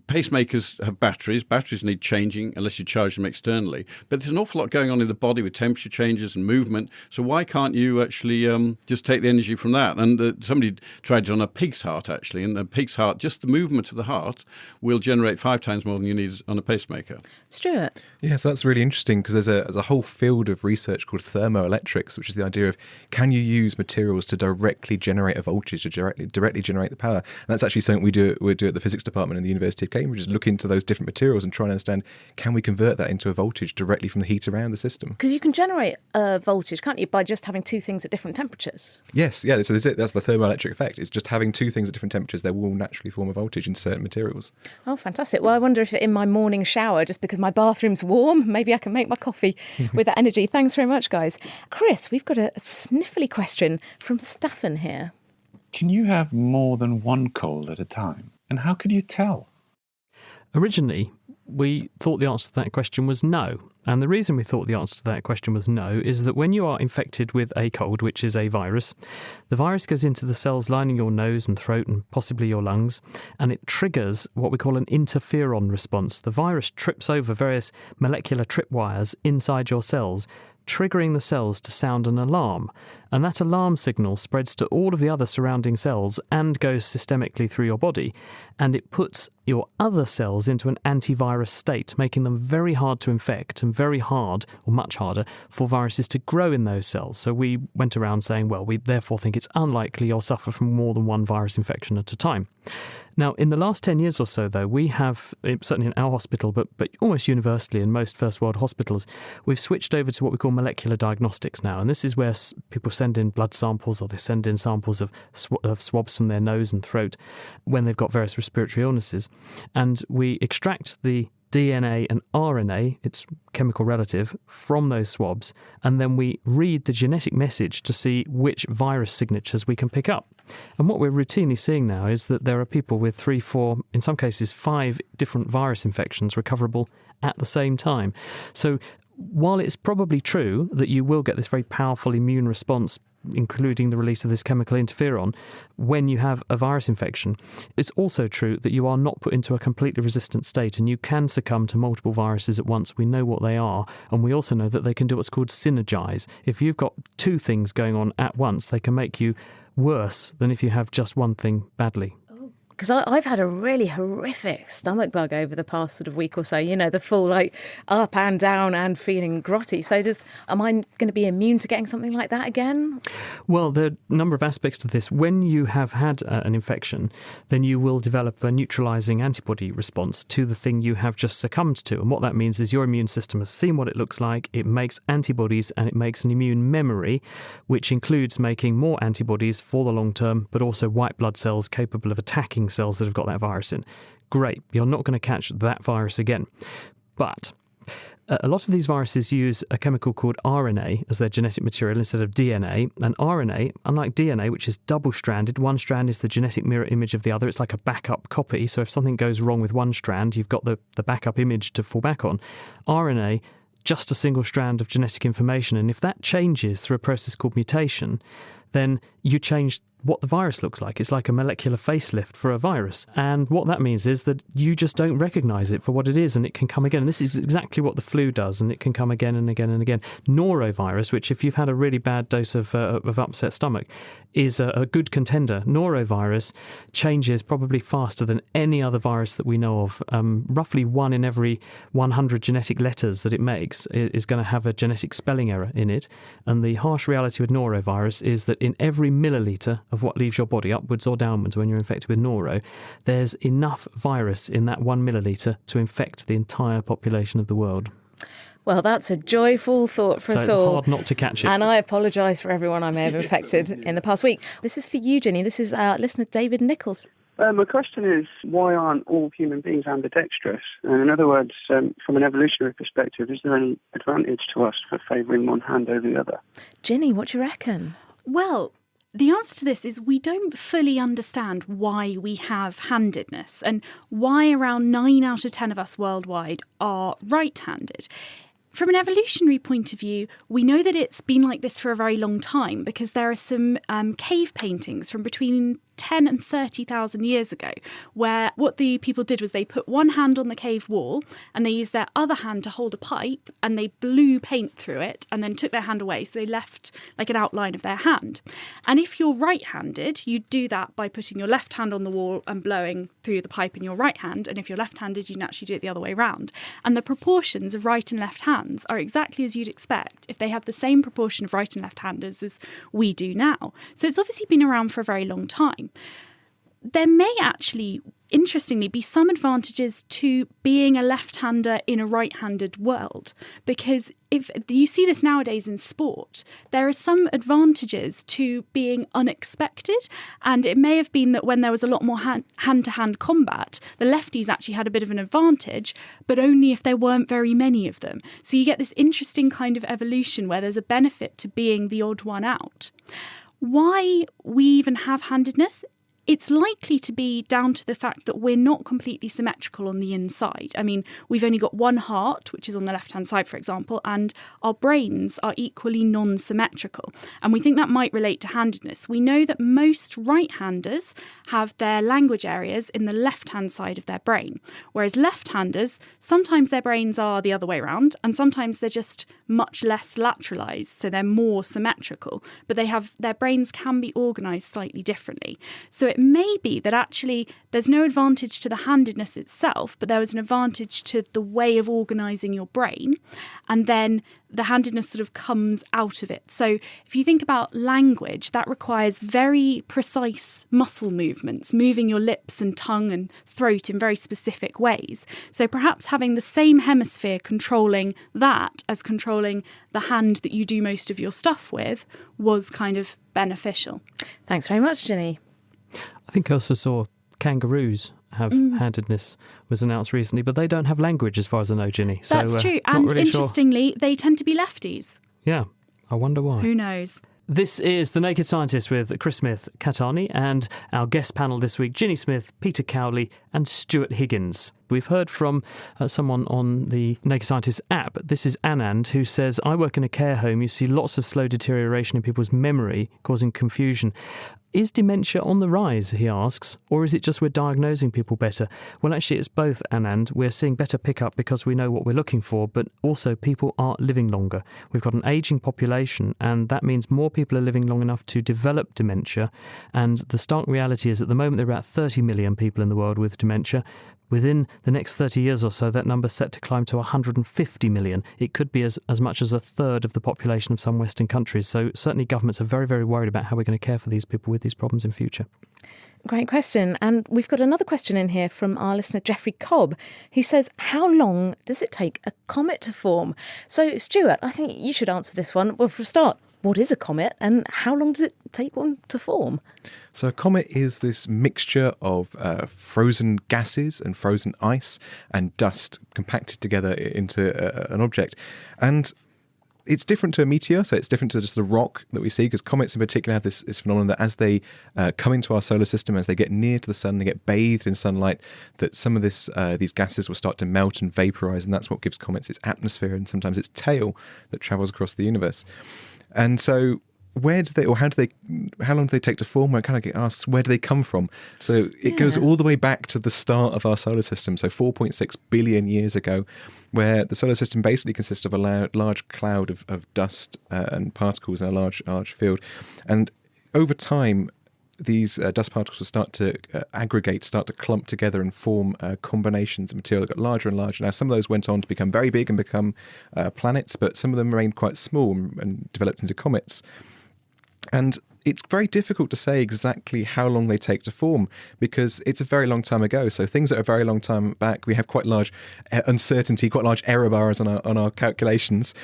pacemakers have batteries. Batteries need changing unless you charge them externally. But there's an awful lot going on in the body with temperature changes and movement. So why can't you actually just take the energy from that? And somebody tried it on a pig's heart, actually. And a pig's heart, just the movement of the heart will generate 5 times more than you need on a pacemaker. Stuart? Yeah, so that's really interesting because there's a whole field of research called thermoelectrics, which is the idea of can you use materials to directly generate a voltage, to directly generate the power. And that's actually something we do at the physics department in the University of Cambridge, is look into those different materials and try and understand, can we convert that into a voltage directly from the heat around the system? Because you can generate a voltage, can't you, by just having two things at different temperatures? Yes, yeah, so that's the thermoelectric effect. It's just having two things at different temperatures, they will naturally form a voltage in certain materials. Oh, fantastic. Well, I wonder if in my morning shower, just because my bathroom's warm, maybe I can make my coffee with that energy. Thanks very much, guys. Chris, we've got a sniffly question from Staffan here. Can you have more than one cold at a time? And how could you tell? Originally, we thought the answer to that question was no. And the reason we thought the answer to that question was no is that when you are infected with a cold, which is a virus, the virus goes into the cells lining your nose and throat and possibly your lungs, and it triggers what we call an interferon response. The virus trips over various molecular tripwires inside your cells, triggering the cells to sound an alarm. And that alarm signal spreads to all of the other surrounding cells and goes systemically through your body. And it puts your other cells into an antivirus state, making them very hard to infect and very hard, or much harder, for viruses to grow in those cells. So we went around saying, well, we therefore think it's unlikely you'll suffer from more than one virus infection at a time. Now, in the last 10 years or so, though, we have, certainly in our hospital, but almost universally in most first world hospitals, we've switched over to what we call molecular diagnostics now. And this is where people send in blood samples, or they send in samples of swabs from their nose and throat when they've got various respiratory illnesses. And we extract the DNA and RNA, its chemical relative, from those swabs, and then we read the genetic message to see which virus signatures we can pick up. And what we're routinely seeing now is that there are people with 3, 4, in some cases 5 different virus infections recoverable at the same time. So while it's probably true that you will get this very powerful immune response, including the release of this chemical interferon, when you have a virus infection, it's also true that you are not put into a completely resistant state, and you can succumb to multiple viruses at once. We know what they are, and we also know that they can do what's called synergize. If you've got 2 things going on at once, they can make you worse than if you have just one thing badly. Because I've had a really horrific stomach bug over the past sort of week or so, the full up and down and feeling grotty. So am I going to be immune to getting something like that again? Well, there are a number of aspects to this. When you have had an infection, then you will develop a neutralising antibody response to the thing you have just succumbed to. And what that means is your immune system has seen what it looks like, it makes antibodies, and it makes an immune memory, which includes making more antibodies for the long term, but also white blood cells capable of attacking cells that have got that virus in. Great, you're not going to catch that virus again. But a lot of these viruses use a chemical called RNA as their genetic material instead of DNA. And RNA, unlike DNA, which is double-stranded, one strand is the genetic mirror image of the other. It's like a backup copy. So if something goes wrong with one strand, you've got the backup image to fall back on. RNA, just a single strand of genetic information. And if that changes through a process called mutation, then you change what the virus looks like. It's like a molecular facelift for a virus. And what that means is that you just don't recognise it for what it is, and it can come again. And this is exactly what the flu does, and it can come again and again and again. Norovirus, which if you've had a really bad dose of upset stomach, is a good contender. Norovirus changes probably faster than any other virus that we know of. Roughly 1 in every 100 genetic letters that it makes is going to have a genetic spelling error in it. And the harsh reality with norovirus is that in every milliliter of what leaves your body, upwards or downwards when you're infected with noro, there's enough virus in that 1 milliliter to infect the entire population of the world. Well, that's a joyful thought for us all. So it's hard not to catch it. And I apologise for everyone I may have infected in the past week. This is for you, Ginny. This is listener David Nichols. My question is, why aren't all human beings ambidextrous? And in other words, from an evolutionary perspective, is there any advantage to us for favouring one hand over the other? Ginny, what do you reckon? Well, the answer to this is we don't fully understand why we have handedness and why around 9 out of 10 of us worldwide are right-handed. From an evolutionary point of view, we know that it's been like this for a very long time because there are some cave paintings from between 10 and 30,000 years ago, where what the people did was they put one hand on the cave wall and they used their other hand to hold a pipe and they blew paint through it and then took their hand away. So they left like an outline of their hand. And if you're right-handed, you do that by putting your left hand on the wall and blowing through the pipe in your right hand. And if you're left-handed, you naturally do it the other way around. And the proportions of right and left hands are exactly as you'd expect if they had the same proportion of right and left-handers as we do now. So it's obviously been around for a very long time. There may actually, interestingly, be some advantages to being a left-hander in a right-handed world, because if you see this nowadays in sport, there are some advantages to being unexpected, and it may have been that when there was a lot more hand-to-hand combat, the lefties actually had a bit of an advantage, but only if there weren't very many of them. So you get this interesting kind of evolution where there's a benefit to being the odd one out. Why we even have handedness? It's likely to be down to the fact that we're not completely symmetrical on the inside. I mean, we've only got one heart, which is on the left-hand side, for example, and our brains are equally non-symmetrical. And we think that might relate to handedness. We know that most right-handers have their language areas in the left-hand side of their brain, whereas left-handers, sometimes their brains are the other way around, and sometimes they're just much less lateralized, so they're more symmetrical, but their brains can be organised slightly differently. So it it may be that actually there's no advantage to the handedness itself, but there was an advantage to the way of organising your brain. And then the handedness sort of comes out of it. So if you think about language, that requires very precise muscle movements, moving your lips and tongue and throat in very specific ways. So perhaps having the same hemisphere controlling that as controlling the hand that you do most of your stuff with was kind of beneficial. Thanks very much, Ginny. I think I also saw kangaroos have handedness was announced recently, but they don't have language as far as I know, Ginny. So, that's true. And really interestingly, they tend to be lefties. Yeah, I wonder why. Who knows? This is The Naked Scientist with Chris Smith, Katani, and our guest panel this week, Ginny Smith, Peter Cowley and Stuart Higgins. We've heard from someone on the Naked Scientist app. This is Anand, who says, I work in a care home. You see lots of slow deterioration in people's memory, causing confusion. Is dementia on the rise, he asks, or is it just we're diagnosing people better? Well, actually, it's both, Anand. We're seeing better pickup because we know what we're looking for, but also people are living longer. We've got an ageing population, and that means more people are living long enough to develop dementia. And the stark reality is at the moment there are about 30 million people in the world with dementia. Within the next 30 years or so, that number's set to climb to 150 million. It could be as much as a third of the population of some Western countries. So certainly governments are very, very worried about how we're going to care for these people with these problems in future. Great question. And we've got another question in here from our listener, Jeffrey Cobb, who says, how long does it take a comet to form? So, Stuart, I think you should answer this one. Well, for a start, what is a comet and how long does it take one to form? So a comet is this mixture of frozen gases and frozen ice and dust compacted together into an object. And it's different to a meteor, so it's different to just the rock that we see, because comets in particular have this phenomenon that as they come into our solar system, as they get near to the sun, they get bathed in sunlight, that some of these gases will start to melt and vaporize, and that's what gives comets its atmosphere and sometimes its tail that travels across the universe. And so how long do they take to form? One kind of get asked, where do they come from? So it goes all the way back to the start of our solar system, so 4.6 billion years ago, where the solar system basically consists of a large cloud of dust and particles in a large field. And over time, these dust particles will start to aggregate, start to clump together and form combinations of material that got larger and larger. Now, some of those went on to become very big and become planets, but some of them remained quite small and developed into comets. And it's very difficult to say exactly how long they take to form because it's a very long time ago. So things that are a very long time back, we have quite large uncertainty, quite large error bars on our calculations.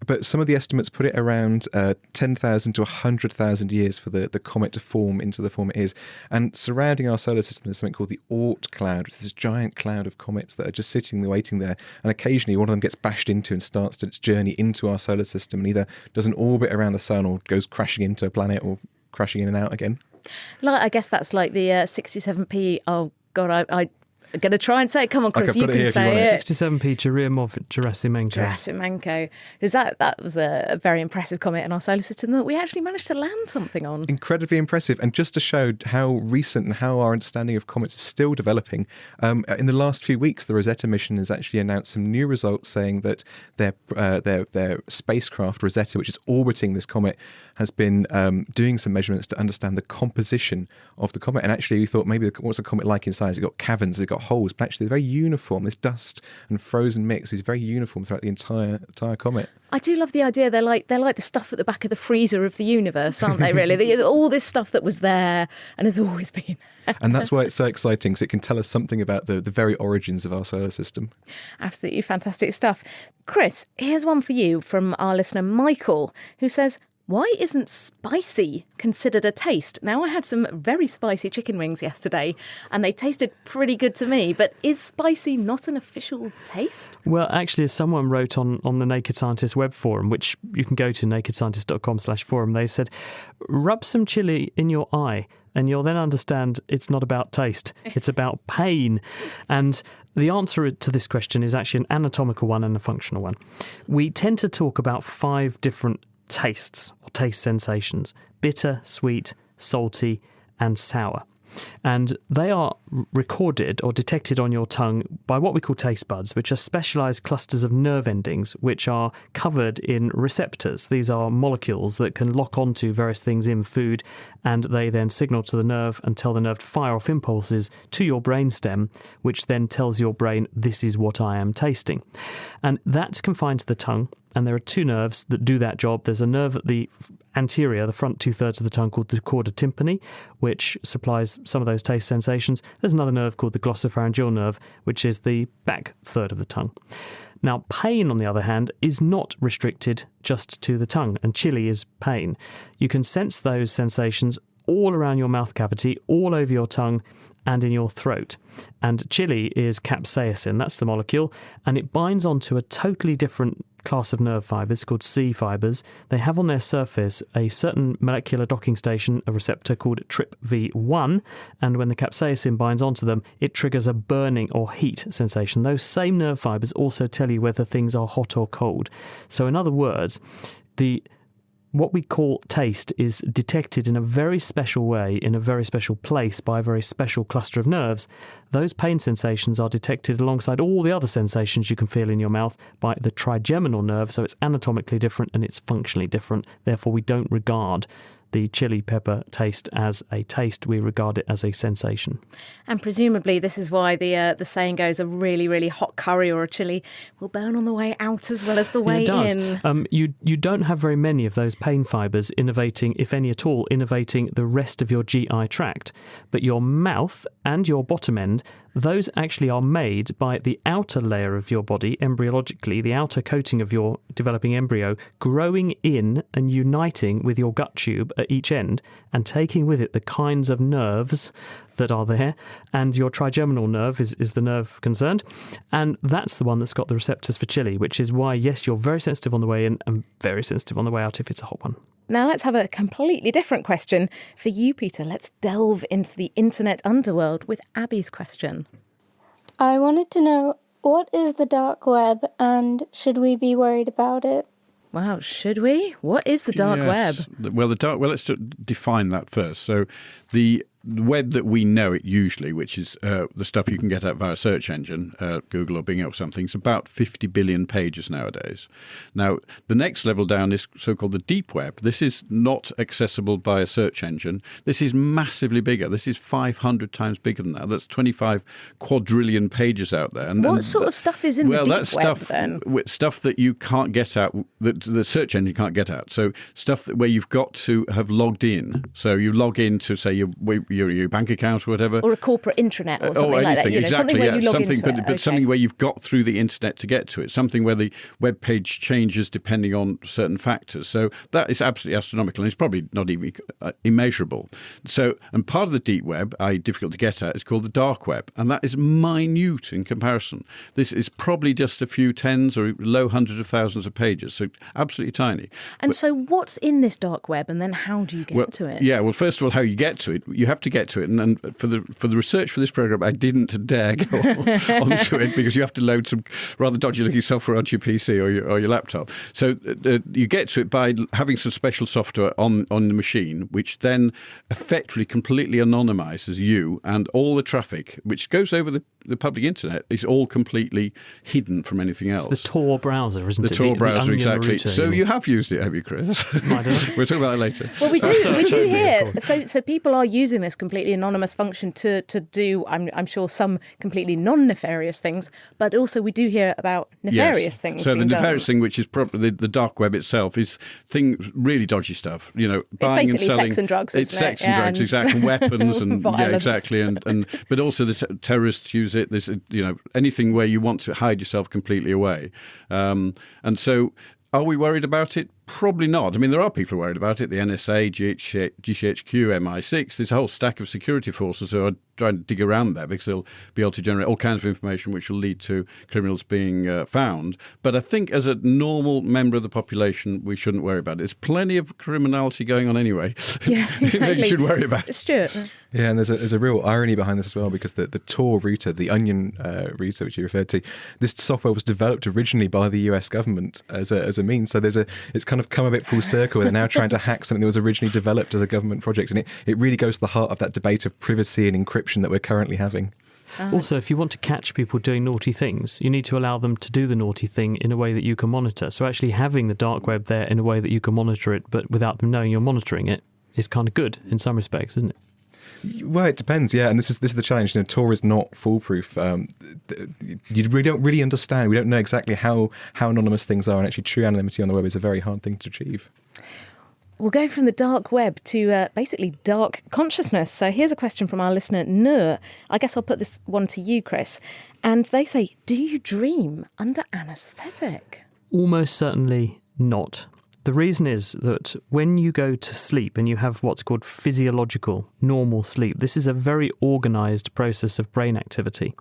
But some of the estimates put it around 10,000 to 100,000 years for the comet to form into the form it is. And surrounding our solar system is something called the Oort cloud, which is this giant cloud of comets that are just sitting there, waiting there. And occasionally one of them gets bashed into and starts its journey into our solar system and either does an orbit around the sun or goes crashing into a planet or crashing in and out again. I guess that's like the 67p. Oh, God, I'm going to try and say it. Come on, Chris, you can say it. 67p Churyumov-Gerasimenko. Gerasimenko. Because that was a very impressive comet in our solar system that we actually managed to land something on. Incredibly impressive. And just to show how recent and how our understanding of comets is still developing, in the last few weeks, the Rosetta mission has actually announced some new results saying that their spacecraft, Rosetta, which is orbiting this comet, has been doing some measurements to understand the composition of the comet. And actually, we thought maybe what's a comet like inside? It's got caverns, it's got holes, but actually they're very uniform. This dust and frozen mix is very uniform throughout the entire comet. I do love the idea. They're like the stuff at the back of the freezer of the universe, aren't they, really? All this stuff that was there and has always been there. And that's why it's so exciting, because it can tell us something about the very origins of our solar system. Absolutely fantastic stuff. Chris, here's one for you from our listener Michael, who says, why isn't spicy considered a taste? Now, I had some very spicy chicken wings yesterday and they tasted pretty good to me, but is spicy not an official taste? Well, actually, as someone wrote on the Naked Scientist web forum, which you can go to nakedscientist.com/forum, they said, rub some chili in your eye and you'll then understand it's not about taste, it's about pain. And the answer to this question is actually an anatomical one and a functional one. We tend to talk about 5 different tastes or taste sensations: bitter, sweet, salty and sour. And they are recorded or detected on your tongue by what we call taste buds, which are specialised clusters of nerve endings which are covered in receptors. These are molecules that can lock onto various things in food, and they then signal to the nerve and tell the nerve to fire off impulses to your brainstem, which then tells your brain, this is what I am tasting. And that's confined to the tongue. And there are two nerves that do that job. There's a nerve at the anterior, the front 2/3 of the tongue, called the chorda tympani, which supplies some of those taste sensations. There's another nerve called the glossopharyngeal nerve, which is the back third of the tongue. Now, pain, on the other hand, is not restricted just to the tongue, and chili is pain. You can sense those sensations all around your mouth cavity, all over your tongue, and in your throat. And chili is capsaicin, that's the molecule, and it binds onto a totally different class of nerve fibres called C fibres. They have on their surface a certain molecular docking station, a receptor called TRPV1, and when the capsaicin binds onto them, it triggers a burning or heat sensation. Those same nerve fibres also tell you whether things are hot or cold. So in other words, what we call taste is detected in a very special way, in a very special place, by a very special cluster of nerves. Those pain sensations are detected alongside all the other sensations you can feel in your mouth by the trigeminal nerve, so it's anatomically different and it's functionally different. Therefore, we don't regard the chili pepper taste as a taste, we regard it as a sensation. And presumably this is why the saying goes, a really, really hot curry or a chili will burn on the way out as well as the way in. You don't have very many of those pain fibres innervating, if any at all, innervating the rest of your GI tract. But your mouth and your bottom end, those actually are made by the outer layer of your body, embryologically, the outer coating of your developing embryo, growing in and uniting with your gut tube at each end and taking with it the kinds of nerves that are there. And your trigeminal nerve is the nerve concerned. And that's the one that's got the receptors for chili, which is why, yes, you're very sensitive on the way in and very sensitive on the way out if it's a hot one. Now let's have a completely different question for you, Peter. Let's delve into the internet underworld with Abby's question. I wanted to know, what is the dark web and should we be worried about it? Wow, should we? What is the dark web? Well, let's define that first. So the web that we know it usually, which is the stuff you can get out via a search engine, Google or Bing or something, is about 50 billion pages nowadays. Now, the next level down is so-called the deep web. This is not accessible by a search engine. This is massively bigger. This is 500 times bigger than that. That's 25 quadrillion pages out there. And sort of stuff is in the deep web then? Stuff that you can't get out, that the search engine can't get out. So stuff where you've got to have logged in. So you log in to, say, your bank account or whatever. Or a corporate intranet or something like that. Exactly, something where you log something, into but something where you've got through the internet to get to it. Something where the web page changes depending on certain factors. So that is absolutely astronomical, and it's probably not even immeasurable. So, and part of the deep web, difficult to get at, is called the dark web, and that is minute in comparison. This is probably just a few tens or low hundreds of thousands of pages, so absolutely tiny. And so what's in this dark web, and then how do you get to it? Yeah, well, first of all, how you get to it, you have to get to it. And for the research for this programme, I didn't dare go onto it because you have to load some rather dodgy-looking software onto your PC or your laptop. So you get to it by having some special software on the machine, which then effectively completely anonymises you, and all the traffic, which goes over the public internet, is all completely hidden from anything else. It's the Tor browser, isn't it? The Tor browser, exactly. Router, so you have used it, have you, Chris? We'll talk about that later. Well, we do hear. So people are using this completely anonymous function to do, I'm sure, some completely non-nefarious things, but also we do hear about nefarious things. So the nefarious thing, which is probably the dark web itself, is really dodgy stuff. Buying and selling. Sex and drugs. It's sex and drugs, exactly, and weapons and exactly, and but also the terrorists use it. There's anything where you want to hide yourself completely away, and so. Are we worried about it? Probably not. I mean, there are people worried about it. The NSA, GCHQ, MI6, there's a whole stack of security forces who are trying to dig around there because they'll be able to generate all kinds of information which will lead to criminals being found. But I think as a normal member of the population, we shouldn't worry about it. There's plenty of criminality going on anyway. Yeah, exactly. You should worry about it. Stuart. Yeah, and there's a real irony behind this as well, because the Tor router, the Onion router, which you referred to, this software was developed originally by the US government as a means. So it's kind kind of come a bit full circle. They're now trying to hack something that was originally developed as a government project. And it really goes to the heart of that debate of privacy and encryption that we're currently having. Also, if you want to catch people doing naughty things, you need to allow them to do the naughty thing in a way that you can monitor. So actually having the dark web there in a way that you can monitor it, but without them knowing you're monitoring it, is kind of good in some respects, isn't it? Well, it depends, yeah. And this is the challenge. Tor is not foolproof. You don't really understand. We don't know exactly how anonymous things are, and actually true anonymity on the web is a very hard thing to achieve. We'll go from the dark web to basically dark consciousness. So here's a question from our listener, Nur. I guess I'll put this one to you, Chris. And they say, do you dream under anaesthetic? Almost certainly not. The reason is that when you go to sleep and you have what's called physiological, normal sleep, this is a very organised process of brain activity.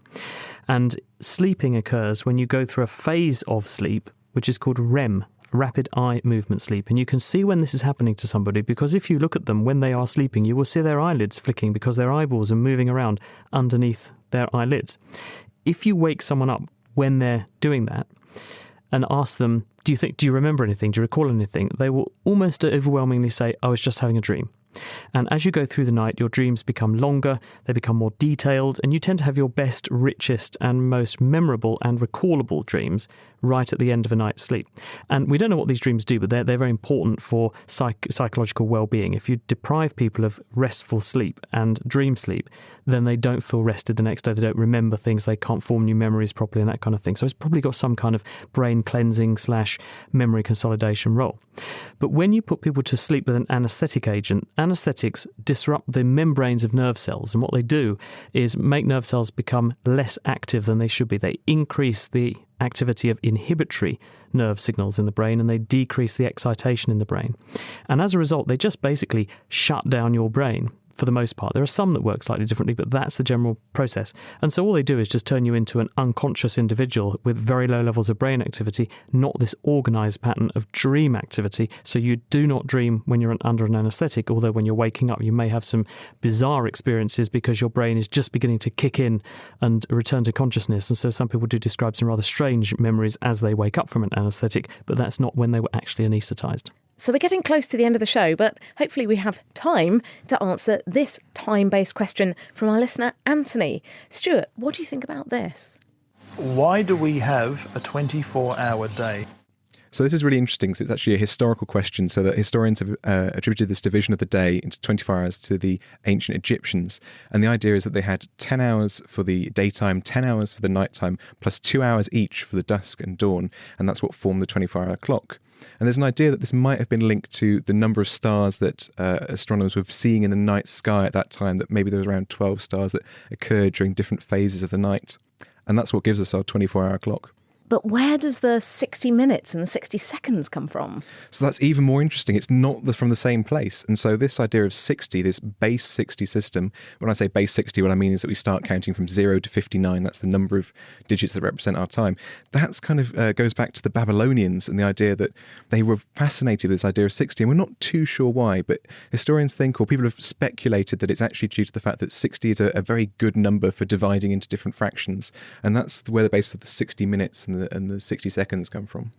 And sleeping occurs when you go through a phase of sleep, which is called REM, rapid eye movement sleep. And you can see when this is happening to somebody, because if you look at them when they are sleeping, you will see their eyelids flicking because their eyeballs are moving around underneath their eyelids. If you wake someone up when they're doing that and ask them, do you remember anything? Do you recall anything? They will almost overwhelmingly say, I was just having a dream. And as you go through the night, your dreams become longer, they become more detailed, and you tend to have your best, richest, and most memorable and recallable dreams right at the end of a night's sleep. And we don't know what these dreams do, but they're very important for psychological well-being. If you deprive people of restful sleep and dream sleep, then they don't feel rested the next day, they don't remember things, they can't form new memories properly and that kind of thing. So it's probably got some kind of brain cleansing / memory consolidation role. But when you put people to sleep with an anaesthetic agent, anaesthetics disrupt the membranes of nerve cells, and what they do is make nerve cells become less active than they should be. They increase the activity of inhibitory nerve signals in the brain, and they decrease the excitation in the brain. And as a result, they just basically shut down your brain for the most part. There are some that work slightly differently, but that's the general process. And so all they do is just turn you into an unconscious individual with very low levels of brain activity, not this organised pattern of dream activity. So you do not dream when you're under an anaesthetic, although when you're waking up, you may have some bizarre experiences because your brain is just beginning to kick in and return to consciousness. And so some people do describe some rather strange memories as they wake up from an anaesthetic, but that's not when they were actually anaesthetised. So we're getting close to the end of the show, but hopefully we have time to answer this time-based question from our listener, Anthony. Stuart, what do you think about this? Why do we have a 24-hour day? So this is really interesting because it's actually a historical question. So that historians have attributed this division of the day into 24 hours to the ancient Egyptians. And the idea is that they had 10 hours for the daytime, 10 hours for the nighttime, plus 2 hours each for the dusk and dawn. And that's what formed the 24-hour clock. And there's an idea that this might have been linked to the number of stars that astronomers were seeing in the night sky at that time, that maybe there was around 12 stars that occurred during different phases of the night. And that's what gives us our 24-hour clock. But where does the 60 minutes and the 60 seconds come from? So that's even more interesting. It's not from the same place. And so this idea of 60, this base 60 system, when I say base 60, what I mean is that we start counting from 0 to 59. That's the number of digits that represent our time. That's kind of goes back to the Babylonians and the idea that they were fascinated with this idea of 60. And we're not too sure why, but historians think, or people have speculated, that it's actually due to the fact that 60 is a very good number for dividing into different fractions. And that's where the basis of the 60 minutes and the 60 seconds come from.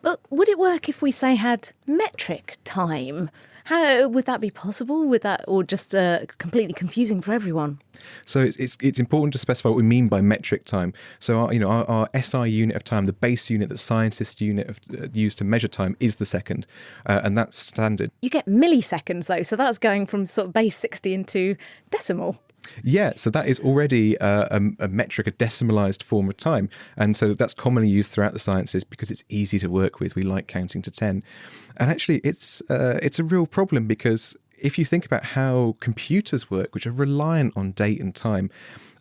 But would it work if we, say, had metric time? How would that be possible? Would that, or just completely confusing for everyone? So it's important to specify what we mean by metric time. So our SI unit of time, the base unit that scientists use to measure time, is the second, and that's standard. You get milliseconds though, so that's going from sort of base 60 into decimal. Yeah, so that is already a metric, a decimalised form of time. And so that's commonly used throughout the sciences because it's easy to work with. We like counting to 10. And actually, it's a real problem because if you think about how computers work, which are reliant on date and time,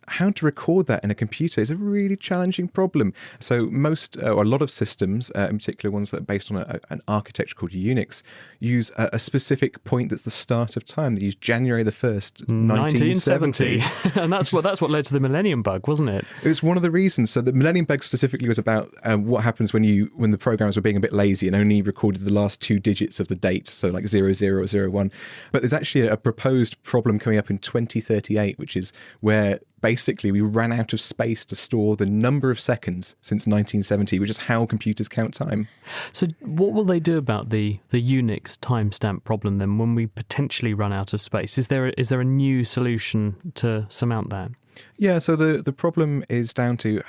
how to record that in a computer is a really challenging problem. So most, or a lot of systems, in particular ones that are based on an architecture called Unix, use a specific point that's the start of time. They use January the 1st, 1970. And that's what led to the Millennium Bug, wasn't it? It was one of the reasons. So the Millennium Bug specifically was about what happens when the programs were being a bit lazy and only recorded the last 2 digits of the date, so like 00 or 01. But there's actually a proposed problem coming up in 2038, which is where basically we ran out of space to store the number of seconds since 1970, which is how computers count time. So what will they do about the Unix timestamp problem then when we potentially run out of space? Is there a new solution to surmount that? Yeah, so the problem is down to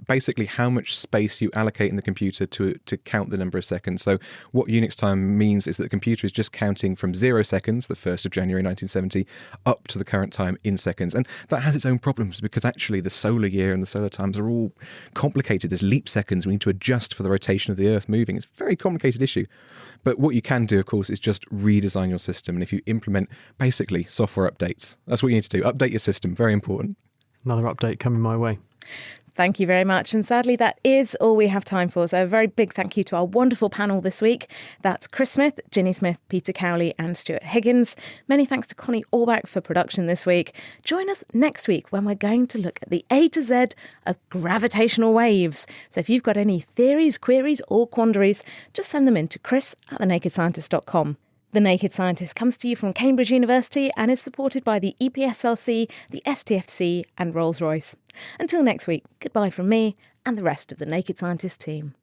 basically how much space you allocate in the computer to count the number of seconds. So what Unix time means is that the computer is just counting from 0 seconds, the 1st of January 1970, up to the current time in seconds. And that has its own problems because actually the solar year and the solar times are all complicated. There's leap seconds. We need to adjust for the rotation of the Earth moving. It's a very complicated issue. But what you can do, of course, is just redesign your system. And if you implement basically software updates, that's what you need to do. Update your system. Very important. Another update coming my way. Thank you very much. And sadly, that is all we have time for. So a very big thank you to our wonderful panel this week. That's Chris Smith, Ginny Smith, Peter Cowley and Stuart Higgins. Many thanks to Connie Orbach for production this week. Join us next week when we're going to look at the A to Z of gravitational waves. So if you've got any theories, queries or quandaries, just send them in to chris@thenakedscientist.com. The Naked Scientist comes to you from Cambridge University and is supported by the EPSLC, the STFC and Rolls-Royce. Until next week, goodbye from me and the rest of the Naked Scientist team.